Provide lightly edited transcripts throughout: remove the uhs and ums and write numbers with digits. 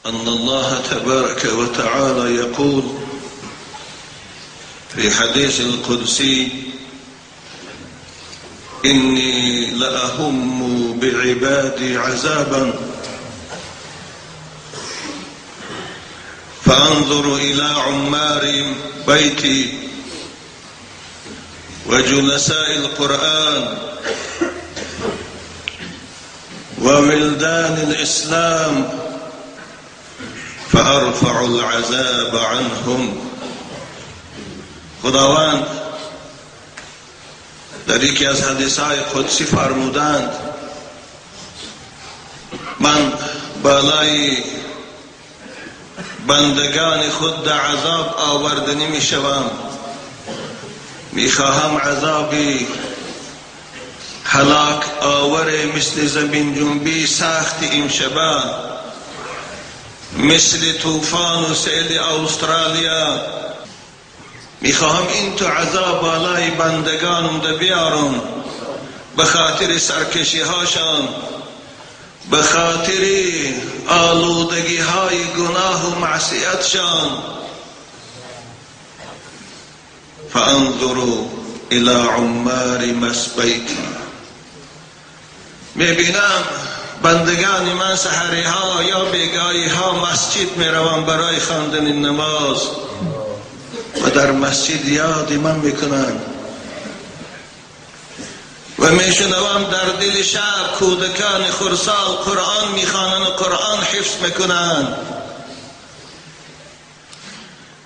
أن الله تبارك وتعالى يقول في حديث القدسي: إني لأهم بعبادي عذابا فأنظر إلى عمار بيتي وجلساء القرآن وولدان الإسلام فأرفع العذاب عنهم. خداوند در یکی از حدیث‌های قدسی فرمودند: من بالای بندگان خود در عذاب آوردنی می شوم، می خواهم عذابی هلاک آور مثل زمین جنبی سخت امشبه، مثل طوفان و سیل استرالیا، می خواهم این تو عذاب بالای بندگانم ده بیارم، به خاطر سرکشی هاشان، به خاطر آلودگی های گناه و معصیتشان. فانظروا الى عمار بیتی، میبینم بندگان من سحری ها یا بیگاهی ها مسجد میروند برای خواندن نماز و در مسجد یاد من میکنند و میشنوم در دل شب کودکان خردسال قرآن میخوانند و قرآن حفظ میکنند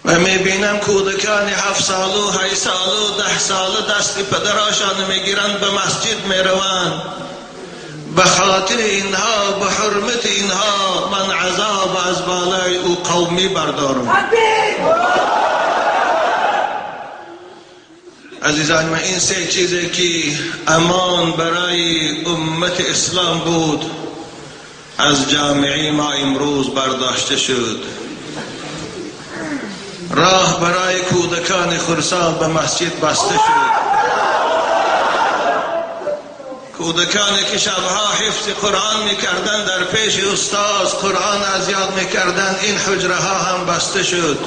و میبینم کودکان 7 ساله و 8 ساله و 10 ساله دست پدراشان میگیرند به مسجد میروند. به خاطر اینها، به حرمت اینها من عذاب از بالای او قومی بردارم. عزیزان من، این 3 چیزی که امان برای امت اسلام بود از جامعه ما امروز برداشته شد. راه برای کودکان خردسال به مسجد بسته شد. کودکانی که شبها حفظ قرآن میکردن در پیش استاد قرآن از یاد میکردن، این حجره ها هم بسته شد.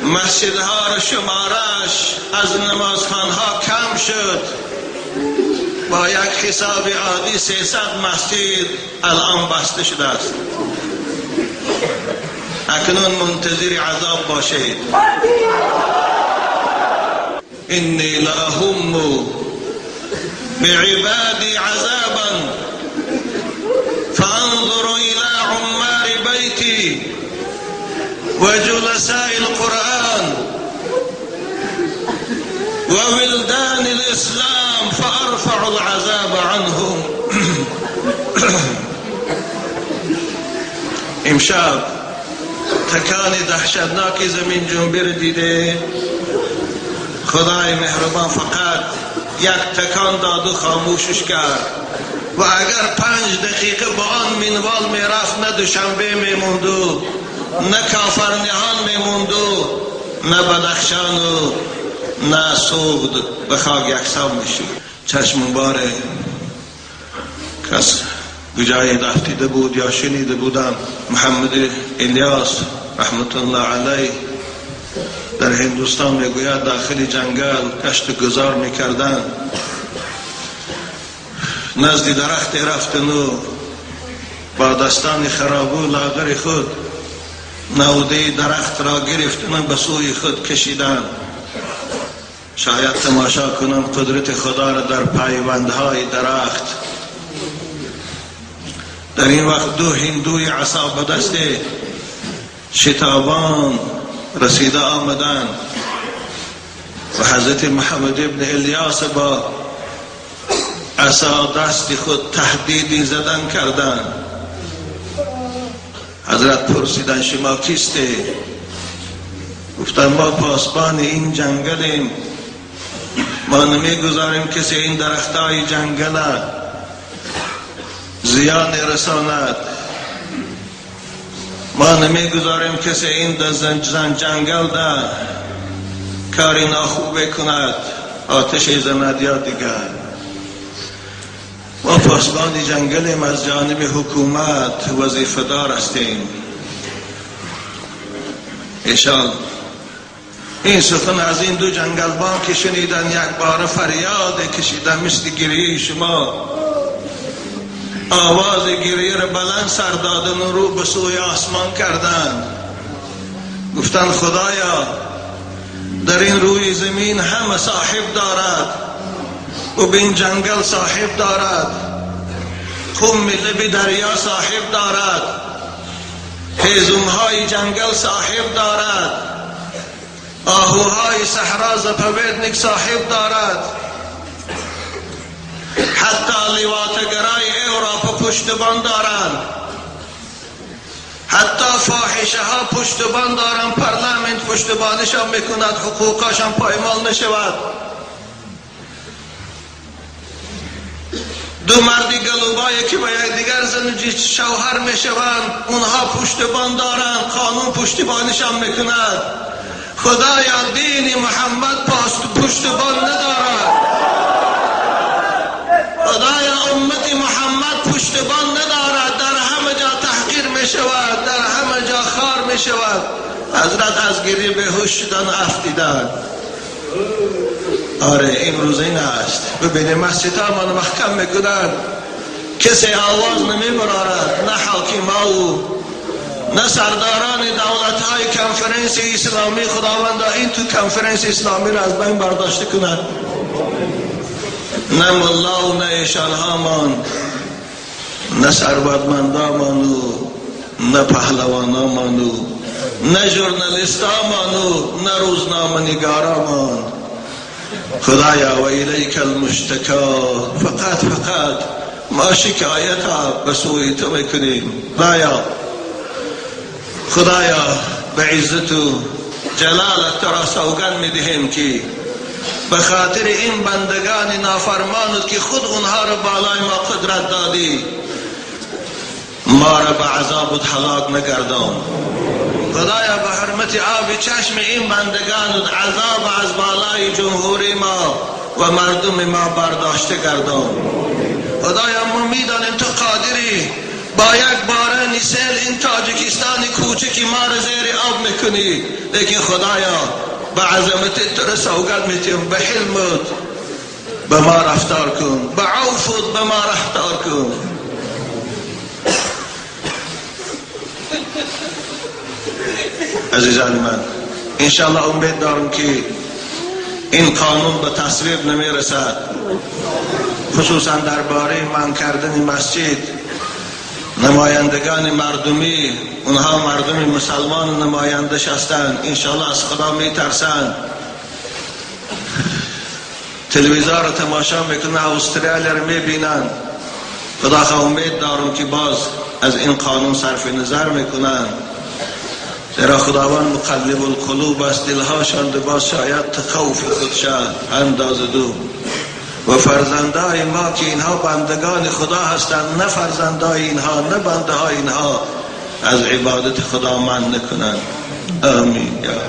مسجدها را شمارش از نمازخانها کم شد. با یک حساب عادی 300 مسجد الان بسته شده است. اکنون منتظر عذاب باشید. إني لأهم بعبادي عذابا فأنظر إلى عمار بيتي وجلساء القرآن وولدان الإسلام فأرفع العذاب عنهم. امشب تکان دهشتناک زمین جنبی را دیده؟ خدای مهربان فقط یک تکان داد و خاموشش کرد و اگر 5 دقیقه با آن منوال میرفت نه دوشنبه میموندو، نه کافرنهان میموندو، نه بدخشان و نه سوگد به خاک یکسان میشد. چشم باره کس بجای رفتیده بود یا شنیده بودم محمد الیاس رحمت الله علیه در هندوستان میگوید داخل جنگل کشت گذار میکردن، نزد درخت رفتن و با دستان خرابو لاغر خود نوده درخت را گرفتن و به سوی خود کشیدن. شاید تماشا کنم قدرت خدا را در پیوندهای درخت. در این وقت 2 هندوی عصا به دست شتابان رسیده آمدن و حضرت محمد ابن الیاس با عصا دست خود تهدیدی زدن کردن. حضرت پرسیدن شما کیسته؟ گفتن ما پاسبان این جنگلیم، ما نمیگذاریم کسی این درختای جنگل زیان رساند، ما نمیگذاریم کسی این جنگل ده کاری ناخوبه کند، آتش زند یا دیگر. و ما پاسبان جنگلیم، از جانب حکومت وظیفه دار هستیم. ایشان این سخن از این دو جنگلبان که شنیدن یک بار فریاد کشیدن مثل گریه شما، آواز گریه را بلند سر دادن و رو به سوی آسمان کردند. گفتن خدایا در این روی زمین همه صاحب دارد و به این جنگل صاحب دارد، خم لب دریا صاحب دارد، هیزمهای جنگل صاحب دارد، آهوهای صحرا زپویدنک صاحب دارد، حتی لواطگرای اروپا پشتبان دارند، حتی فاحشه ها پشتبان دارند، پارلمنت پشتبانشان میکند، حقوقشان پایمال نشود. دو مردی گلوبایی که با یک دیگر زن شوهر میشوند، اونها پشتبان دارند، قانون پشتبانشان میکند. خدایا دین محمد پشتبان ندارد، خدایا امت محمد پشتبان ندارد، در همه جا تحقیر می شود، در همه جا خار می شود. حضرت از گریه بیهوش شدن افتیدن. آره امروز این است. ببینید مسجد ها من محکم میکنند، کسی آواز نمی برارد، نه حاکم او نه سرداران دولت های کنفرانس اسلامی. خداوند این تو کنفرانس اسلامی را از بین برداشته کند. نه ملا و نه ایشان هامان، نه ثروتمندامانو، نه پهلوانامانو، نه ژورنالیستامانو، نه روزنامه‌نگارامون. خدایا و الیک المشتکا، فقط ما شکایت به سوی تو میکنیم. خدایا به عزت و جلالت را سوگند میدهیم که به خاطر این بندگان نافرمانت که خود اونها را بالای ما قدرت دادی، ما را به عذابت هلاک نگردان. خدایا به حرمت آب چشم این بندگان عذاب از بالای جمهوری ما و مردم ما برداشته گردان. خدایا ما میدانیم تو قادری با یک باران سیل این تاجیکستان کوچکی ما را زیر آب میکنی، لیکن خدایا به عظمت تو را سوگند میتیم، به حلمت به ما رفتار کن، به عفوت به ما رفتار کن. عزیزان من انشاءالله امید دارم که این قانون به تصویب نمیرسد، خصوصا درباره منع کردن مسجد. نمایندگان مردمی، اونها مردم مسلمان نمایندش هستند، انشاءالله از خدا میترسند. تلویزیون را تماشا میکنن، استرالیا را میبینن. خدا خواه امید دارم که باز از این قانون صرف نظر میکنن، زیرا خداوند مقلب القلوب است، دلهاشان باز شاید تخوف خودشان انداز دو. و فرزندای ما که اینها بندگان خدا هستند، نه فرزندای اینها نه بنده های اینها از عبادت خدا من نکنند. آمین یا رب.